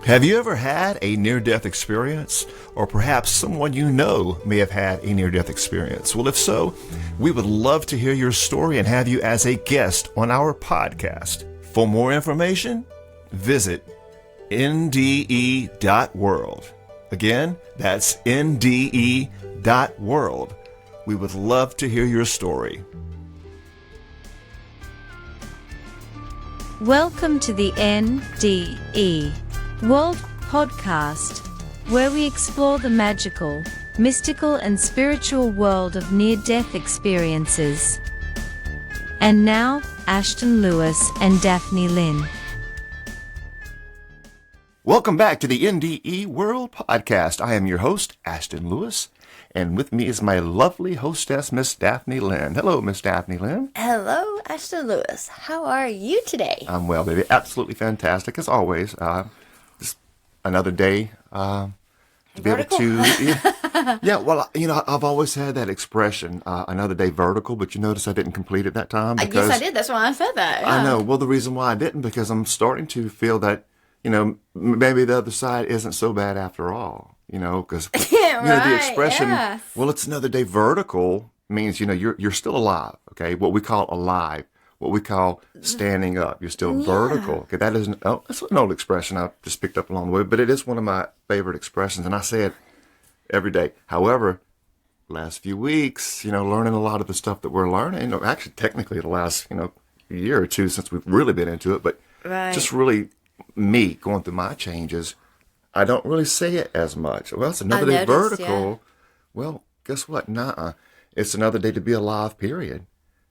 Have you ever had a near-death experience? Or perhaps someone you know may have had a near-death experience? Well, if so, we would love to hear your story and have you as a guest on our podcast. For more information, visit NDE.world. Again, that's NDE.world. We would love to hear your story. Welcome to the NDE World Podcast, where we explore the magical, mystical, and spiritual world of near-death experiences. And now, Ashton Lewis and Daphne Lynn. Welcome back to the NDE World Podcast. I am your host, Ashton Lewis, and with me is my lovely hostess, Miss Daphne Lynn. Hello, Miss Daphne Lynn. Hello, Ashton Lewis. How are you today? I'm well, baby. Absolutely fantastic, as always. Just another day to be able to... well, I've always had that expression, another day vertical, but you notice I didn't complete it that time. Yes, I did. That's why I said that. Yeah. I know. Well, the reason why I didn't, because I'm starting to feel that, maybe the other side isn't so bad after all, because, the expression, yes. Well, it's another day vertical means, you're still alive, okay? What we call alive, what we call standing up. You're still vertical. Okay, that's an old expression I just picked up along the way, but it is one of my favorite expressions, and I say it every day. However, last few weeks, learning a lot of the stuff that we're learning, actually technically the last, year or two since we've really been into it, but just really me going through my changes, I don't really say it as much. Well, it's another day vertical. Yeah. Well, guess what? Nuh-uh. It's another day to be alive, period.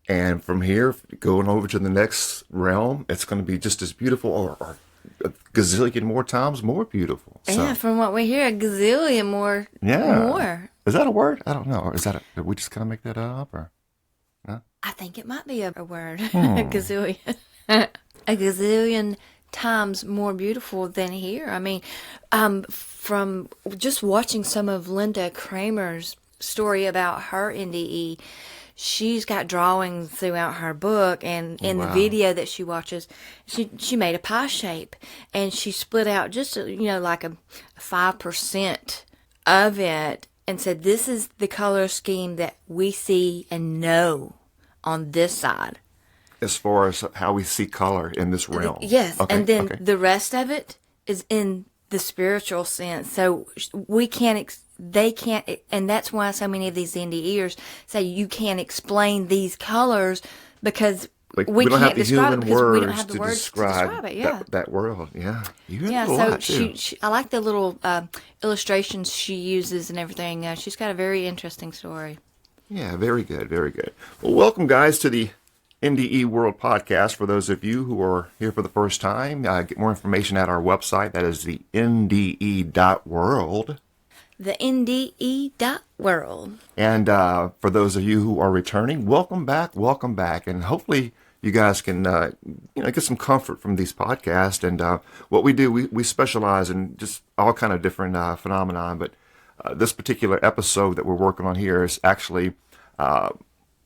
And from here, going over to the next realm, it's going to be just as beautiful or a gazillion more times more beautiful. So. Yeah, from what we hear, a gazillion more. Yeah. More. Is that a word? I don't know. Or is that did we just kind of make that up? Or no? I think it might be a word. A gazillion. A gazillion times more beautiful than here. I mean, from just watching some of Linda Kramer's story about her NDE, she's got drawings throughout her book, and in the video that she watches, she made a pie shape, and she split out just like a 5% of it, and said, "This is the color scheme that we see and know on this side." As far as how we see color in this realm. Yes, okay, and then the rest of it is in the spiritual sense. So we can't, they can't, and that's why so many of these NDEers say you can't explain these colors because we don't can't have the describe human it because we don't words have the to words describe to describe it. Yeah, that world. Yeah, so she I like the little illustrations she uses and everything. She's got a very interesting story. Yeah, very good, very good. Well, welcome guys to the NDE World Podcast. For those of you who are here for the first time, get more information at our website. That is the NDE.world. The NDE.world. And for those of you who are returning, welcome back. And hopefully you guys can get some comfort from these podcasts. And what we do, we specialize in just all kind of different phenomena. But this particular episode that we're working on here is actually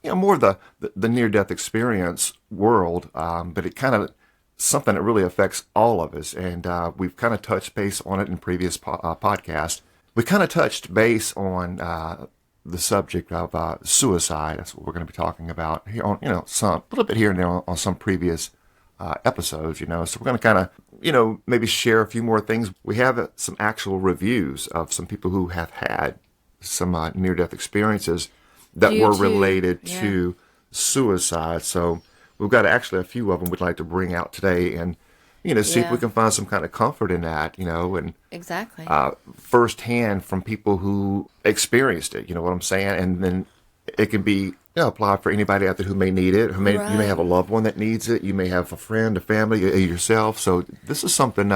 more the near-death experience world, but it kind of something that really affects all of us, and we've kind of touched base on it in previous podcasts. We kind of touched base on the subject of suicide. That's what we're going to be talking about here on, a little bit here and there on some previous episodes, So we're going to kind of, maybe share a few more things. We have some actual reviews of some people who have had some near-death experiences that were related to suicide. So we've got actually a few of them we'd like to bring out today and, see if we can find some kind of comfort in that, and exactly firsthand from people who experienced it, you know what I'm saying? And then it can be applied for anybody out there who may need it. You may have a loved one that needs it. You may have a friend, a family, yourself. So this is something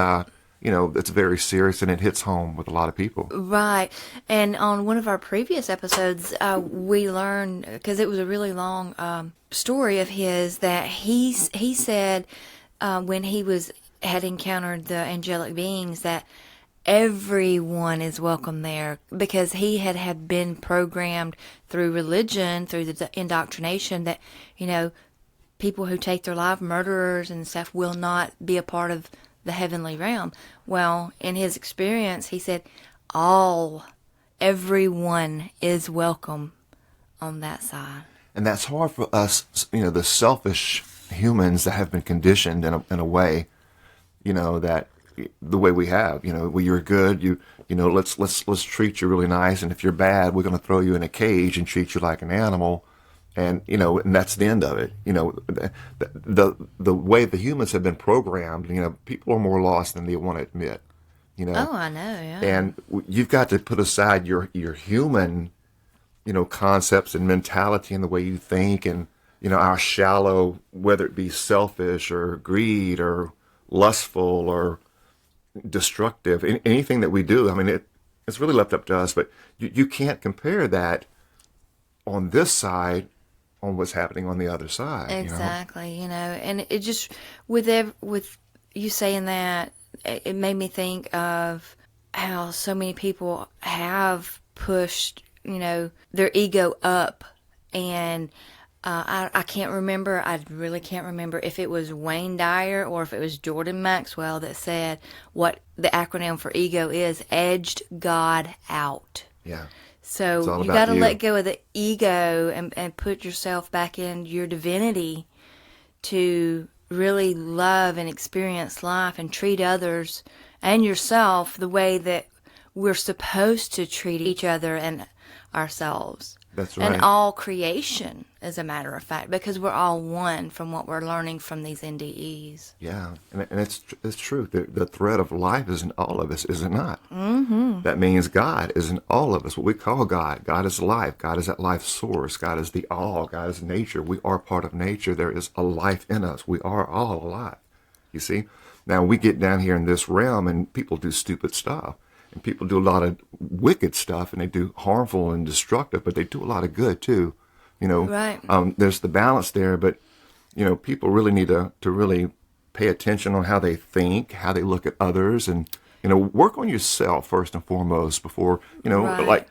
it's very serious and it hits home with a lot of people. Right. And on one of our previous episodes, we learned, because it was a really long story of his, that he said when he had encountered the angelic beings that everyone is welcome there, because he had been programmed through religion, through the indoctrination that, people who take their life, murderers and stuff, will not be a part of the heavenly realm. Well, in his experience, he said, everyone is welcome on that side. And that's hard for us, the selfish humans that have been conditioned in a way, that the way we have, when you're good, let's treat you really nice. And if you're bad, we're going to throw you in a cage and treat you like an animal. And, and that's the end of it. The way the humans have been programmed, people are more lost than they want to admit, Oh, I know, yeah. And you've got to put aside your human, concepts and mentality and the way you think and, our shallow, whether it be selfish or greed or lustful or destructive, anything that we do. I mean, it's really left up to us, but you can't compare that on this side on what's happening on the other side. Exactly, and it just, with you saying that, it made me think of how so many people have pushed, their ego up, and I can't remember, I really can't remember if it was Wayne Dyer or if it was Jordan Maxwell that said what the acronym for ego is: edged God out. Yeah. So you got to let go of the ego and put yourself back in your divinity to really love and experience life and treat others and yourself the way that we're supposed to treat each other and ourselves. That's right. And all creation, as a matter of fact, because we're all one from what we're learning from these NDEs. Yeah, and it's true. The thread of life is in all of us, is it not? Mm-hmm. That means God is in all of us, what we call God. God is life. God is that life source. God is the all. God is nature. We are part of nature. There is a life in us. We are all alive, you see? Now, we get down here in this realm, and people do stupid stuff. And people do a lot of wicked stuff, and they do harmful and destructive, but they do a lot of good too. Right. There's the balance there, but people really need to really pay attention on how they think, how they look at others, and work on yourself first and foremost before Right. like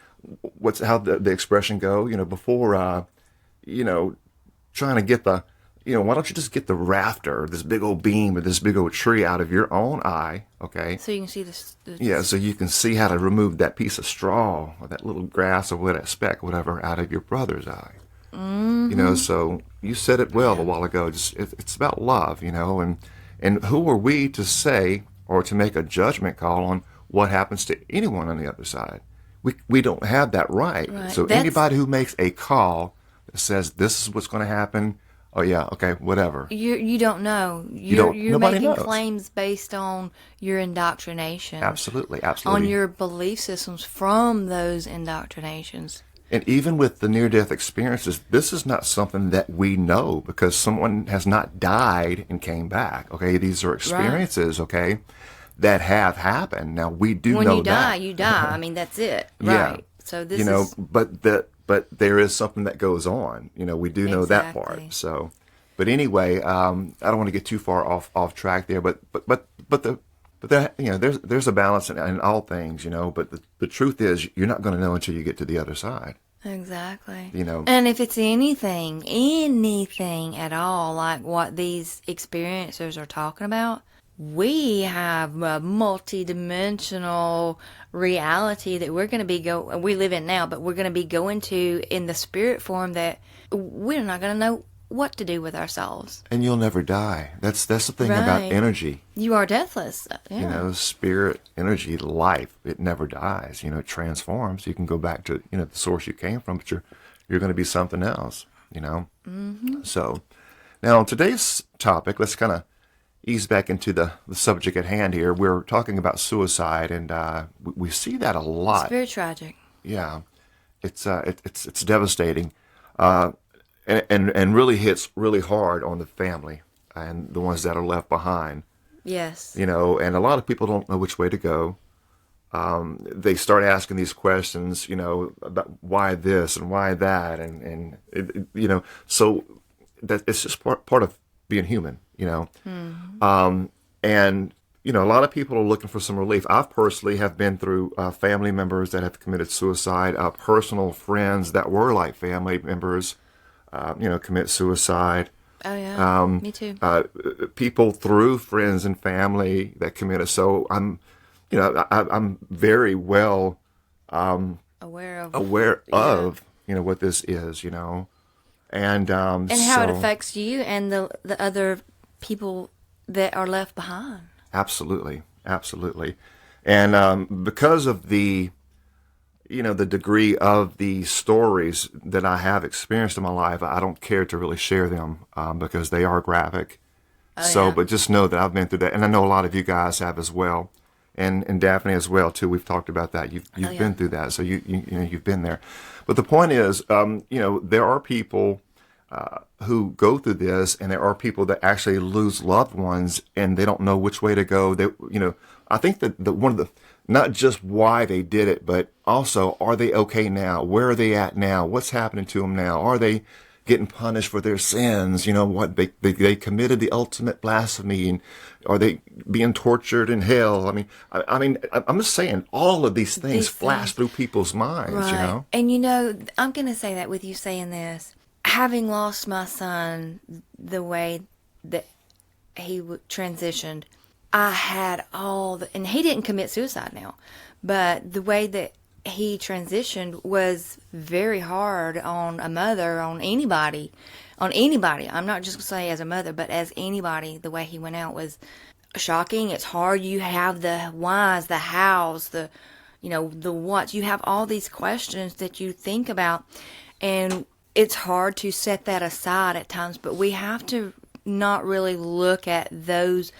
how the expression go. Before trying to get the why don't you just get the rafter, this big old beam or this big old tree out of your own eye, okay? So you can see this. Yeah, so you can see how to remove that piece of straw or that little grass or that speck, whatever, out of your brother's eye. Mm-hmm. So you said it well a while ago. It's about love, and who are we to say or to make a judgment call on what happens to anyone on the other side? We don't have that right. So anybody who makes a call that says this is what's going to happen, oh yeah, okay, whatever. You don't know. You're making claims based on your indoctrination. Absolutely. On your belief systems from those indoctrinations. And even with the near-death experiences, this is not something that we know because someone has not died and came back. Okay, these are experiences. Right. Okay, that have happened. Now we do when know you die, that. you die. I mean, that's it. Right. Yeah. So this is. But there is something that goes on. We do know that part. So, but anyway, I don't want to get too far off track there. But there's a balance in all things. But the truth is, you're not going to know until you get to the other side. Exactly. And if it's anything at all like what these experiencers are talking about, we have a multi-dimensional reality that we're going to be we live in now, but we're going to be going to in the spirit form that we're not going to know what to do with ourselves. And you'll never die. That's the thing about energy. You are deathless. Yeah. Spirit, energy, life, it never dies. It transforms. You can go back to, the source you came from, but you're going to be something else, Mm-hmm. So now on today's topic, let's kind of ease back into the subject at hand here. We're talking about suicide, and we see that a lot. It's very tragic. Yeah, it's devastating, and really hits really hard on the family and the ones that are left behind. Yes. And a lot of people don't know which way to go. They start asking these questions, about why this and why that, and so that it's just part of being human. Mm-hmm. And a lot of people are looking for some relief. I personally have been through family members that have committed suicide, personal friends that were like family members, commit suicide. Oh yeah, me too. People through friends and family that committed. So I'm very well Aware of what this is, and how it affects you and the other people that are left behind. Absolutely, absolutely, and because of the degree of the stories that I have experienced in my life, I don't care to really share them because they are graphic. But just know that I've been through that, and I know a lot of you guys have as well, and Daphne as well too. We've talked about that. You've been through that, so you've been there. But the point is, there are people who go through this, and there are people that actually lose loved ones, and they don't know which way to go. I think that one of the not just why they did it, but also, are they okay now? Where are they at now? What's happening to them now? Are they getting punished for their sins? What they committed the ultimate blasphemy, and are they being tortured in hell? I mean, I'm just saying, all of these things flash through people's minds, Right. And I'm going to say that with you saying this, having lost my son the way that he transitioned, I had and he didn't commit suicide now, but the way that he transitioned was very hard on a mother, on anybody. I'm not just going to say as a mother, but as anybody, the way he went out was shocking. It's hard. You have the whys, the hows, the whats. You have all these questions that you think about, and it's hard to set that aside at times, but we have to not really look at those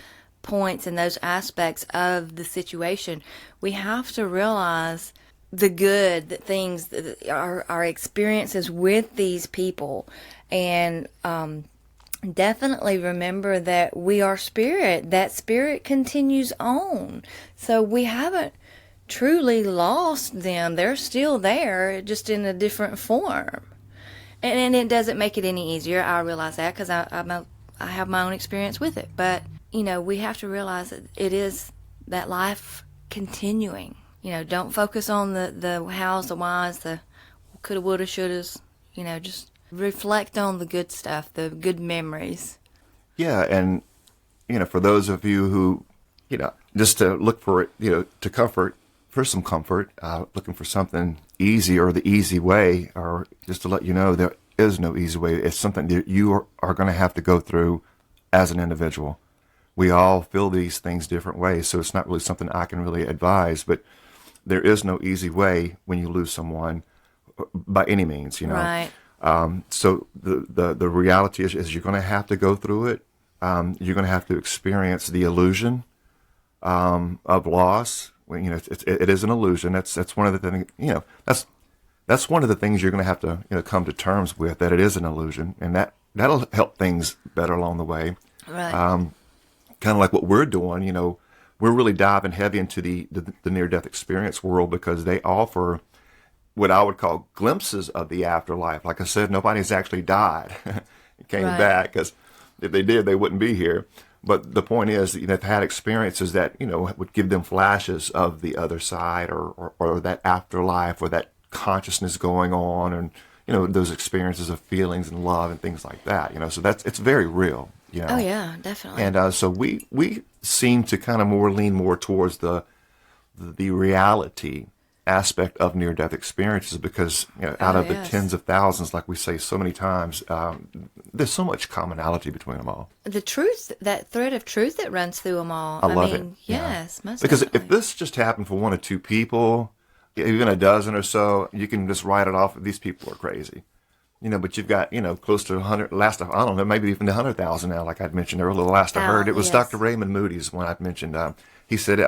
points and those aspects of the situation. We have to realize the good, that things, our experiences with these people, and definitely remember that we are spirit. That spirit continues on. So we haven't truly lost them. They're still there, just in a different form. And it doesn't make it any easier. I realize that because I have my own experience with it. But we have to realize that it is that life continuing. Don't focus on the hows, the whys, the coulda, woulda, shouldas. Just reflect on the good stuff, the good memories. Yeah, and for those of you who, just to look for it, for some comfort, looking for something easy or the easy way, or just to let you know there is no easy way. It's something that you are going to have to go through as an individual. We all feel these things different ways, so it's not really something I can really advise, but there is no easy way when you lose someone by any means, Right. So the reality is you're going to have to go through it. You're going to have to experience the illusion of loss. It is an illusion. That's one of the things. That's one of the things you're going to have to come to terms with, that it is an illusion, and that'll help things better along the way. Right. Kind of like what we're doing. We're really diving heavy into the near-death experience world, because they offer what I would call glimpses of the afterlife. Like I said, nobody's actually died and came back, because if they did, they wouldn't be here. But the point is, they've had experiences that, would give them flashes of the other side, or that afterlife, or that consciousness going on, and, those experiences of feelings and love and things like that, so it's very real. Oh yeah, definitely. And so we seem to kind of lean more towards the reality aspect of near-death experiences, because out of the tens of thousands, like we say so many times, there's so much commonality between them all. The truth, that thread of truth that runs through them all. I love it. Yes, yeah. most Because definitely. if this just happened for one or two people, even a dozen or so, you can just write it off. These people are crazy. But you've got, close to 100, I don't know, maybe even 100,000 now, like I'd mentioned earlier. The last I heard, it was yes. Dr. Raymond Moody's one I'd mentioned. He said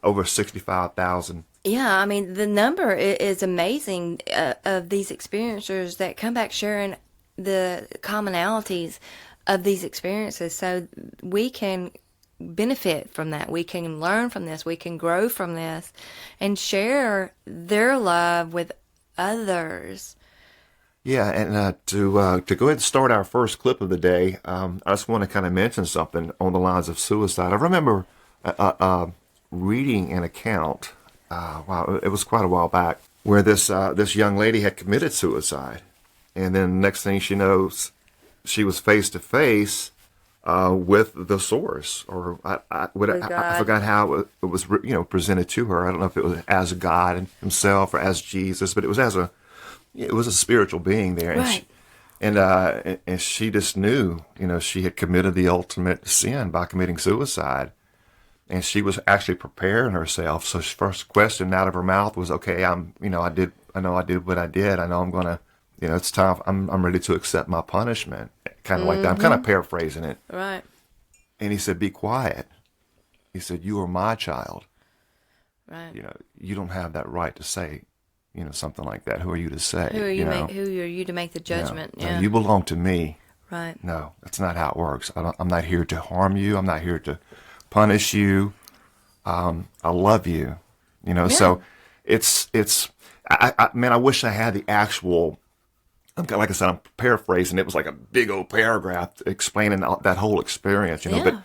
over 65,000. Yeah, the number is amazing of these experiencers that come back sharing the commonalities of these experiences, so we can benefit from that. We can learn from this. We can grow from this and share their love with others. Yeah, and to go ahead and start our first clip of the day, I just want to kind of mention something on the lines of suicide. I remember reading an account, it was quite a while back, where this young lady had committed suicide. And then next thing she knows, she was face to face with the source, or I forgot how it was presented to her. I don't know if it was as God himself or as Jesus, but it was a spiritual being there. Right. And she just knew, she had committed the ultimate sin by committing suicide. And she was actually preparing herself. So her first question out of her mouth was, okay, I know I did what I did. I know I'm going to, it's time. I'm ready to accept my punishment. Kind of like that. I'm kind of paraphrasing it. Right. And he said, be quiet. He said, you are my child. Right. You don't have that right to say, something like that. Who are you to say? Who are you to make the judgment? No, you belong to me. Right. No, that's not how it works. I'm not here to harm you. I'm not here to punish you. I love you. So I wish I had the actual, like I said, I'm paraphrasing. It was like a big old paragraph explaining that whole experience, but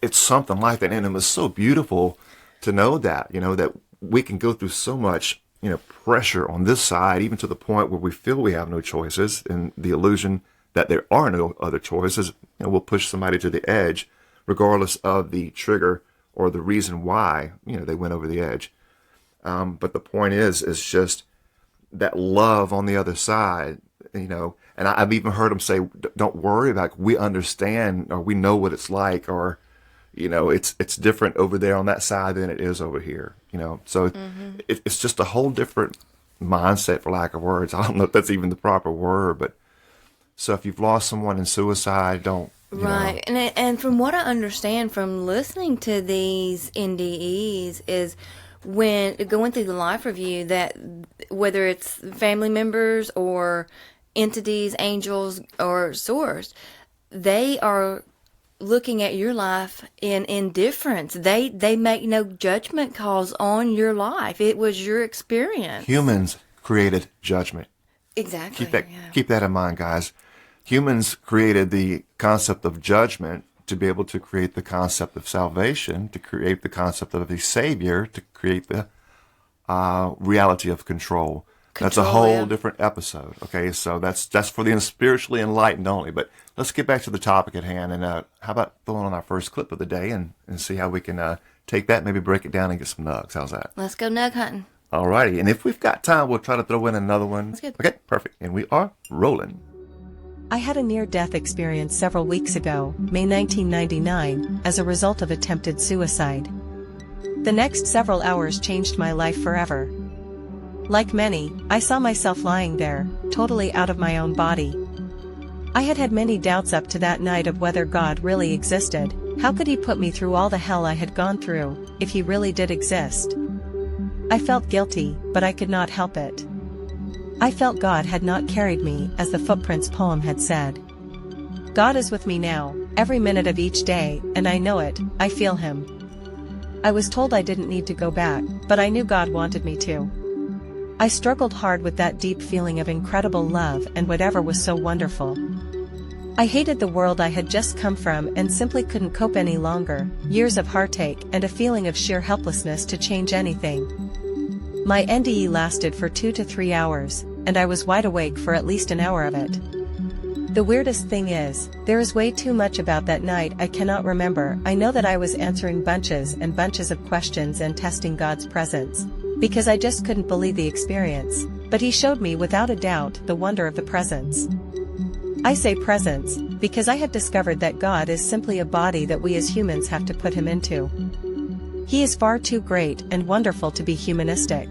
it's something like that. And it was so beautiful to know that, that we can go through so much, pressure on this side, even to the point where we feel we have no choices, and the illusion that there are no other choices, we'll push somebody to the edge, regardless of the trigger or the reason why, they went over the edge. But the point is just that love on the other side, and I've even heard them say, don't worry about it. We understand, or we know what it's like, or, it's different over there on that side than it is over here, So it's just a whole different mindset, for lack of words. I don't know if that's even the proper word, but so if you've lost someone in suicide, don't. Right. And from what I understand from listening to these NDEs is when going through the life review, that whether it's family members or entities, angels or source, they are looking at your life in indifference. They make no judgment calls on your life. It was your experience. Humans created judgment. Exactly. Keep that in mind, guys. Humans created the concept of judgment to be able to create the concept of salvation, to create the concept of the Savior, to create the reality of control. That's a whole different episode. Okay, so that's for the spiritually enlightened only. But let's get back to the topic at hand. And how about throwing on our first clip of the day and see how we can take that, maybe break it down and get some nugs. How's that? Let's go nug hunting. All righty. And if we've got time, we'll try to throw in another one. That's good. Okay, perfect. And we are rolling. I had a near-death experience several weeks ago, May 1999, as a result of attempted suicide. The next several hours changed my life forever. Like many, I saw myself lying there, totally out of my own body. I had had many doubts up to that night of whether God really existed. How could he put me through all the hell I had gone through, if he really did exist? I felt guilty, but I could not help it. I felt God had not carried me, as the Footprints poem had said. God is with me now, every minute of each day, and I know it, I feel him. I was told I didn't need to go back, but I knew God wanted me to. I struggled hard with that deep feeling of incredible love and whatever was so wonderful. I hated the world I had just come from and simply couldn't cope any longer, years of heartache and a feeling of sheer helplessness to change anything. My NDE lasted for 2 to 3 hours, and I was wide awake for at least an hour of it. The weirdest thing is, there is way too much about that night I cannot remember. I know that I was answering bunches and bunches of questions and testing God's presence, because I just couldn't believe the experience, but he showed me without a doubt the wonder of the presence. I say presence, because I had discovered that God is simply a body that we as humans have to put him into. He is far too great and wonderful to be humanistic.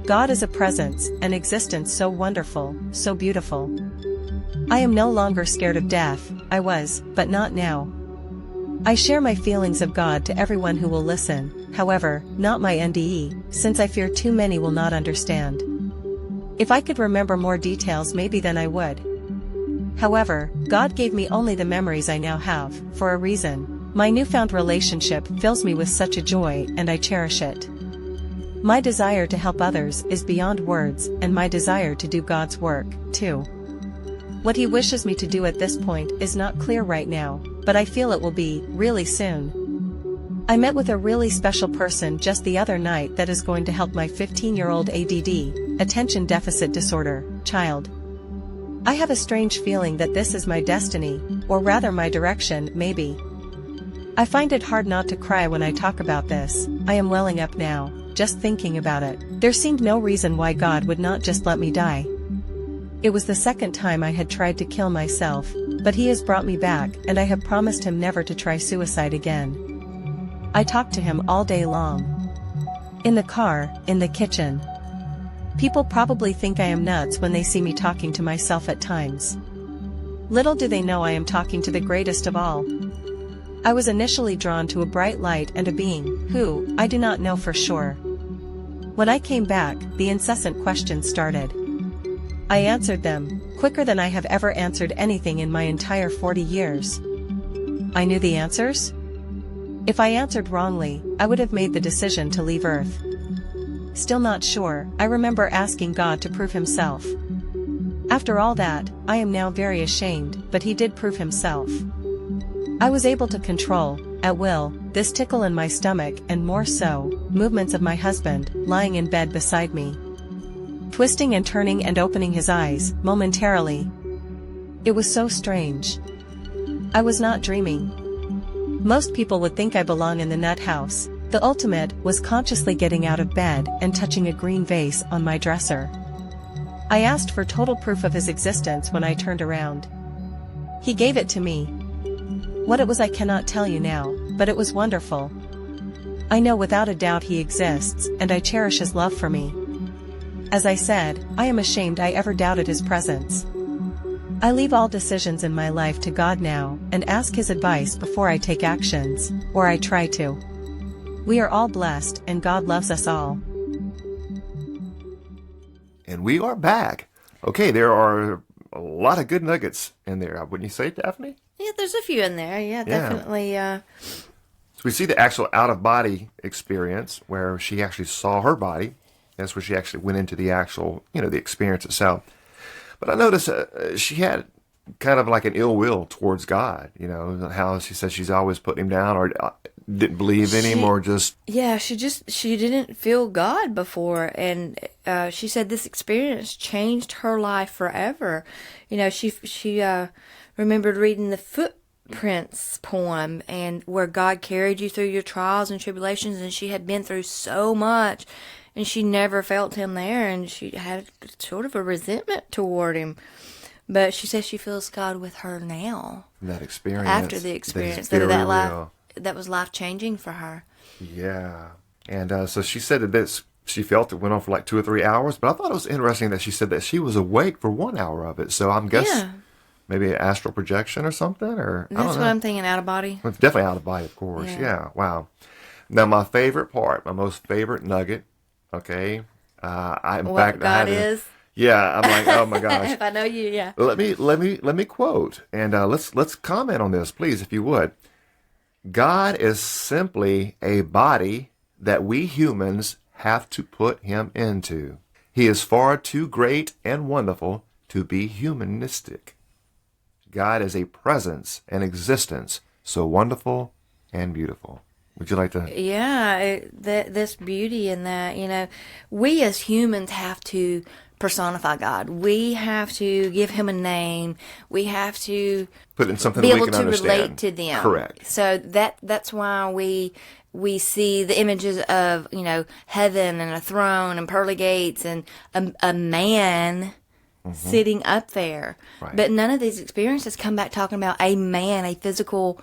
God is a presence, an existence so wonderful, so beautiful. I am no longer scared of death. I was, but not now. I share my feelings of God to everyone who will listen, however, not my NDE, since I fear too many will not understand. If I could remember more details, maybe then I would. However, God gave me only the memories I now have, for a reason. My newfound relationship fills me with such a joy, and I cherish it. My desire to help others is beyond words, and my desire to do God's work, too. What he wishes me to do at this point is not clear right now, but I feel it will be, really soon. I met with a really special person just the other night that is going to help my 15-year-old ADD, attention deficit disorder, child. I have a strange feeling that this is my destiny, or rather my direction, maybe. I find it hard not to cry when I talk about this. I am welling up now, just thinking about it. There seemed no reason why God would not just let me die. It was the second time I had tried to kill myself, but He has brought me back, and I have promised Him never to try suicide again. I talk to Him all day long. In the car, in the kitchen. People probably think I am nuts when they see me talking to myself at times. Little do they know I am talking to the greatest of all. I was initially drawn to a bright light and a being, who, I do not know for sure. When I came back, the incessant questions started. I answered them, quicker than I have ever answered anything in my entire 40 years. I knew the answers? If I answered wrongly, I would have made the decision to leave Earth. Still not sure, I remember asking God to prove Himself. After all that, I am now very ashamed, but He did prove Himself. I was able to control, at will, this tickle in my stomach and more so, movements of my husband, lying in bed beside me. Twisting and turning and opening his eyes, momentarily. It was so strange. I was not dreaming. Most people would think I belong in the nut house. The ultimate was consciously getting out of bed and touching a green vase on my dresser. I asked for total proof of his existence when I turned around. He gave it to me. What it was I cannot tell you now, but it was wonderful. I know without a doubt He exists, and I cherish His love for me. As I said, I am ashamed I ever doubted His presence. I leave all decisions in my life to God now, and ask His advice before I take actions, or I try to. We are all blessed, and God loves us all. And we are back. Okay, there are a lot of good nuggets in there, wouldn't you say, Daphne? Yeah, there's a few in there. Yeah, definitely. So we see the actual out-of-body experience where she actually saw her body. That's where she actually went into the actual, the experience itself. But I noticed she had kind of like an ill will towards God, how she says she's always putting him down or didn't believe in him or just... Yeah, she didn't feel God before. And she said this experience changed her life forever. She remembered reading the Footprints poem and where God carried you through your trials and tribulations, and she had been through so much. And she never felt Him there, and she had sort of a resentment toward Him. But she says she feels God with her now. That experience. After the experience. That was life-changing for her. Yeah. And so she said that she felt it went on for like 2 or 3 hours. But I thought it was interesting that she said that she was awake for 1 hour of it. So I'm guessing maybe an astral projection or something. Or That's what I'm thinking, out of body. Well, it's definitely out of body, of course. Yeah. Wow. Now, my favorite part, my most favorite nugget. Okay. God is. Yeah, I'm like, oh my gosh. If I know you, yeah. Let me quote, and let's comment on this, please, if you would. God is simply a body that we humans have to put Him into. He is far too great and wonderful to be humanistic. God is a presence and existence so wonderful and beautiful. Would you like to? Yeah, this beauty in that, we as humans have to personify God. We have to give Him a name. We have to put in something be that able we can to understand. relate to them. Correct. So that's why we see the images of, heaven and a throne and pearly gates and a man sitting up there. Right. But none of these experiences come back talking about a man, a physical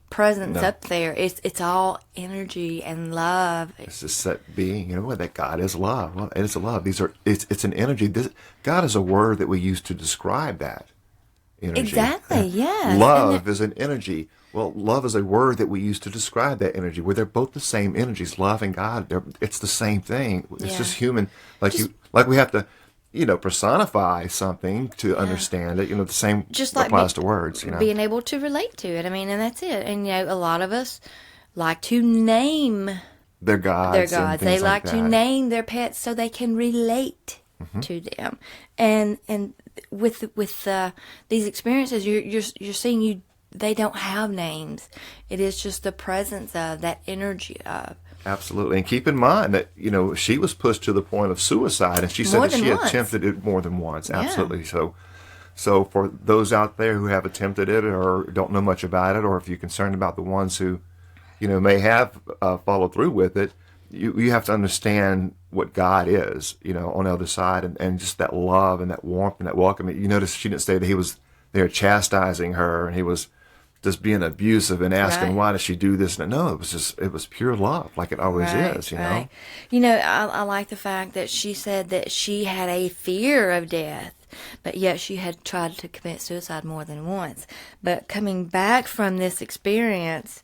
presence up there. It's all energy and love. It's just that being, that God is love. Well, it's love. It's an energy. God is a word that we use to describe that energy. Exactly, yes. Love is an energy. Well, love is a word that we use to describe that energy, where they're both the same energies. Love and God, it's the same thing. It's just human. Like we have to, personify something to understand it. The same just like applies to words. Being able to relate to it. I mean, and that's it. And a lot of us like to name their gods. They like to name their pets so they can relate to them. And with these experiences, you're seeing they don't have names. It is just the presence of that energy of. Absolutely. And keep in mind that, she was pushed to the point of suicide, and she said that she attempted it more than once. Absolutely. So So for those out there who have attempted it or don't know much about it, or if you're concerned about the ones who, may have followed through with it, you have to understand what God is, on the other side, and just that love and that warmth and that welcome. You notice she didn't say that he was there chastising her and he was just being abusive and asking, why does she do this? No, it was pure love, like it always is, Right. I like the fact that she said that she had a fear of death, but yet she had tried to commit suicide more than once. But coming back from this experience,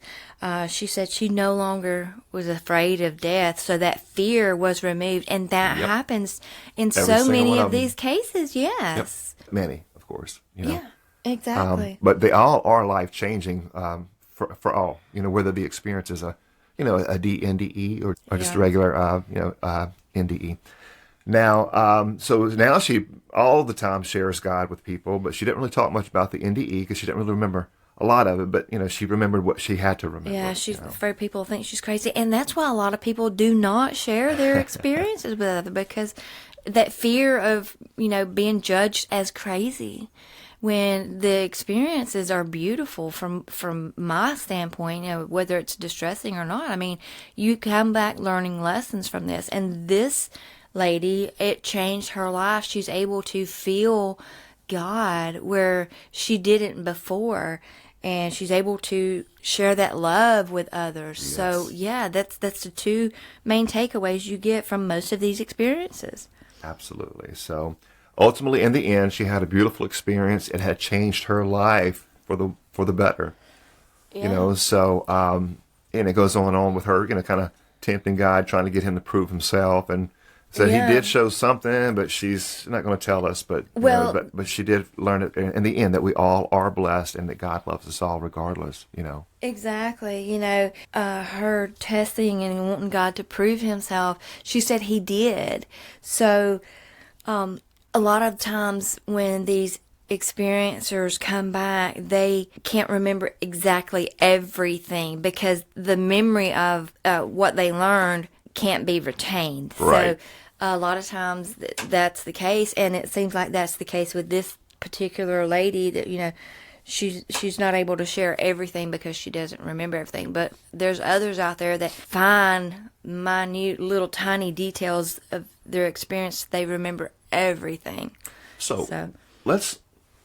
she said she no longer was afraid of death, so that fear was removed, and that happens in so many of these cases. Yes, many, of course. Yeah, exactly. But they all are life changing for all. Whether the experience is a NDE or just a regular NDE. Now, so now she all the time shares God with people, but she didn't really talk much about the NDE because she didn't really remember a lot of it. But she remembered what she had to remember. Yeah, she's afraid people think she's crazy, and that's why a lot of people do not share their experiences with others, because that fear of being judged as crazy, when the experiences are beautiful from my standpoint, whether it's distressing or not. I mean, you come back learning lessons from this, and this lady, it changed her life. She's able to feel God where she didn't before, and she's able to share that love with others. Yes. So yeah, that's the two main takeaways you get from most of these experiences. Absolutely. So ultimately, in the end, she had a beautiful experience. It had changed her life for the better. Yeah. So and it goes on with her, kind of tempting God, trying to get him to prove himself, and so he did show something, but she's not going to tell us. But but she did learn it in the end that we all are blessed and that God loves us all regardless. Exactly. Her testing and wanting God to prove himself, she said he did. So a lot of times when these experiencers come back, they can't remember exactly everything because the memory of what they learned can't be retained. Right. So a lot of times that's the case, and it seems like that's the case with this particular lady, that she's not able to share everything because she doesn't remember everything. But there's others out there that find minute little tiny details of their experience. They remember everything. So let's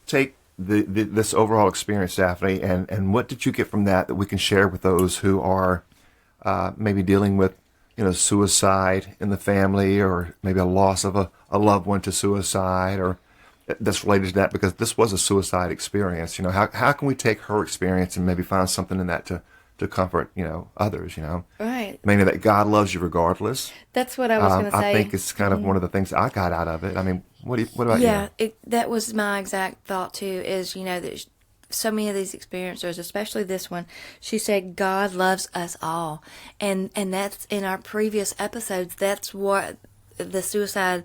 take this overall experience, Daphne, and what did you get from that we can share with those who are maybe dealing with suicide in the family, or maybe a loss of a loved one to suicide, or that's related to that, because this was a suicide experience. How can we take her experience and maybe find something in that to comfort, others, Right. Mainly that God loves you regardless. That's what I was going to say. I think it's kind of one of the things I got out of it. I mean, what about you? Yeah, that was my exact thought too, is, that so many of these experiencers, especially this one, she said God loves us all, and that's in our previous episodes. That's what the suicide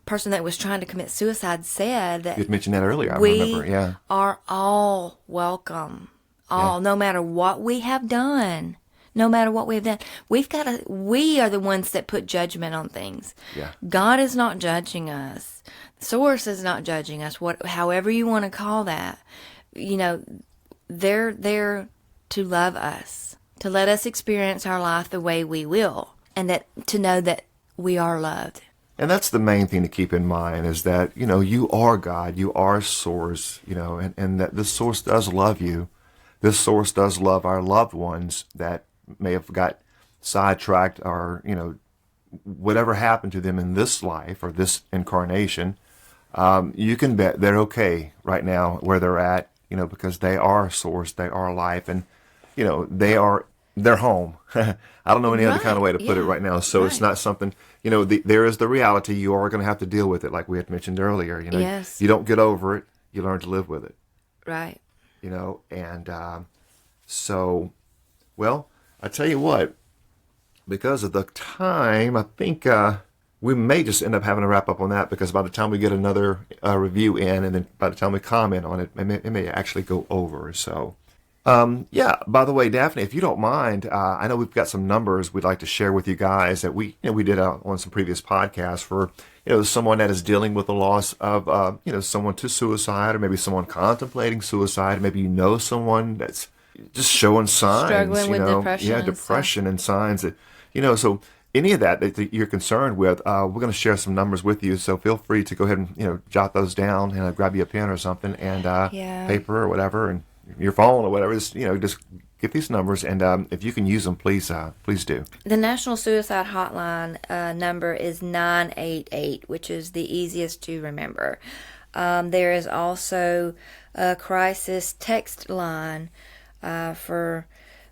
person that was trying to commit suicide said. That you mentioned that earlier. I remember. Yeah, are all welcome, no matter what we have done. No matter what we have done, we are the ones that put judgment on things. Yeah. God is not judging us. The source is not judging us. However you want to call that. They're there to love us, to let us experience our life the way we will, and that to know that we are loved. And that's the main thing to keep in mind, is that, you are God, you are source, and that this source does love you. This source does love our loved ones that may have got sidetracked, or, whatever happened to them in this life or this incarnation. You can bet they're okay right now where they're at, because they are source, they are life, and, they're home. I don't know any other kind of way to put it right now. So It's not something, there is the reality. You are going to have to deal with it, like we had mentioned earlier. Yes. You don't get over it. You learn to live with it. Right. And so, well, I tell you what, because of the time, I think we may just end up having to wrap up on that, because by the time we get another review in, and then by the time we comment on it, it may actually go over. So, Yeah, by the way, Daphne, if you don't mind, I know we've got some numbers we'd like to share with you guys that we did on some previous podcasts for, someone that is dealing with the loss of, someone to suicide, or maybe someone contemplating suicide. Maybe someone that's just showing signs, Struggling with depression. Yeah, and depression and signs that, so any of that you're concerned with, we're going to share some numbers with you. So feel free to go ahead and, jot those down and grab you a pen or something and paper or whatever, and your phone or whatever. Just get these numbers, and if you can use them, please do. The National Suicide Hotline number is 988, which is the easiest to remember. There is also a crisis text line for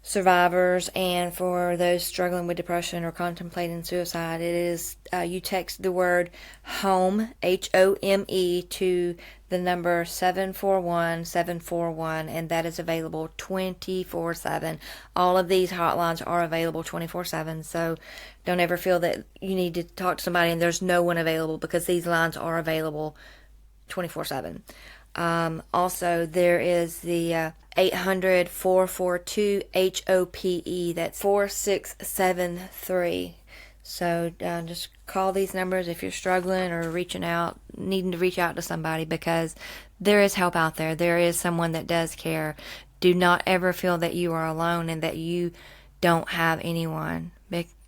survivors and for those struggling with depression or contemplating suicide. It is you text the word HOME, HOME, to the number 741-741, and that is available 24/7. All of these hotlines are available 24/7, so don't ever feel that you need to talk to somebody and there's no one available, because these lines are available 24/7. Also, there is the 800-442-HOPE. That's 4673. So just call these numbers if you're struggling or needing to reach out to somebody, because there is help out there. There is someone that does care. Do not ever feel that you are alone and that you don't have anyone,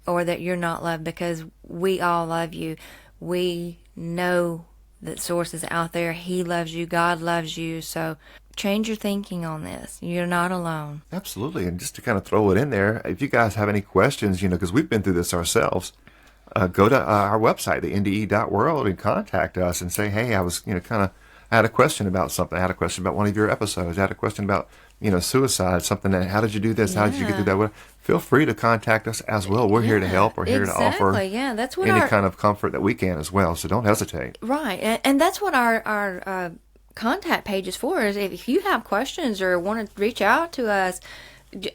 or that you're not loved, because we all love you. We know that Source is out there. He loves you. God loves you. So change your thinking on this. You're not alone. Absolutely. And just to kind of throw it in there, if you guys have any questions, because we've been through this ourselves, go to our website, the NDE.world, and contact us and say, hey, I was, I had a question about something. I had a question about one of your episodes. I had a question about, suicide, something that, how did you do this? How did you get through that? Feel free to contact us as well. We're here to help. We're here to offer that's what any kind of comfort that we can as well. So don't hesitate. Right. And that's what our contact page is for, is if you have questions or want to reach out to us,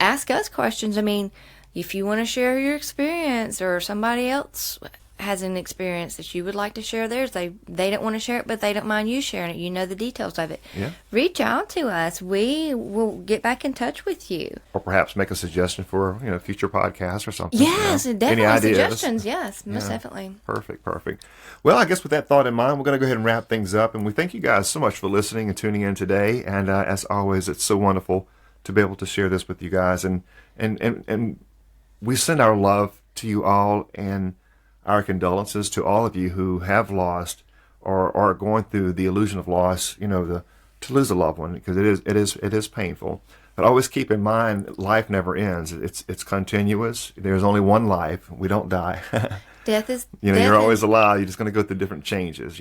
ask us questions. I mean, if you want to share your experience, or somebody else has an experience that you would like to share theirs, they don't want to share it, but they don't mind you sharing it. You know the details of it. Yeah. Reach out to us. We will get back in touch with you. Or perhaps make a suggestion for future podcasts or something. Yes, definitely. Any ideas? Suggestions. Yes, most definitely. Perfect. Well, I guess with that thought in mind, we're going to go ahead and wrap things up. And we thank you guys so much for listening and tuning in today. And as always, it's so wonderful to be able to share this with you guys. And we send our love to you all, and our condolences to all of you who have lost or are going through the illusion of loss, to lose a loved one, because it is painful. But always keep in mind, life never ends. It's continuous. There's only one life. We don't die. Death is you're always alive. You're just going to go through different changes,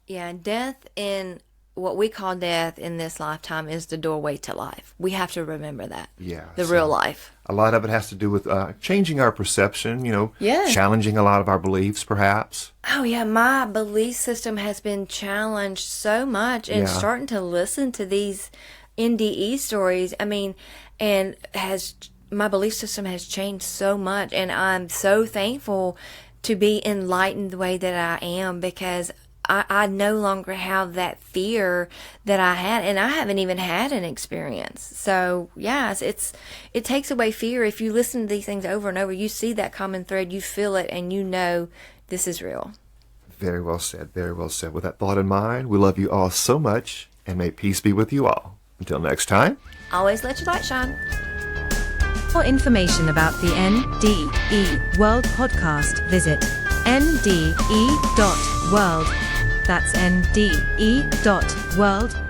Yeah, death, in what we call death in this lifetime, is the doorway to life. We have to remember that. Yeah. Real life. A lot of it has to do with changing our perception, challenging a lot of our beliefs, perhaps. Oh, yeah. My belief system has been challenged so much, and starting to listen to these NDE stories, my belief system has changed so much, and I'm so thankful to be enlightened the way that I am, because I no longer have that fear that I had, and I haven't even had an experience. So, yes, it takes away fear. If you listen to these things over and over, you see that common thread, you feel it, and you know this is real. Very well said. Very well said. With that thought in mind, we love you all so much, and may peace be with you all. Until next time. Always let your light shine. For information about the NDE World Podcast, visit NDE.world. That's NDE.world.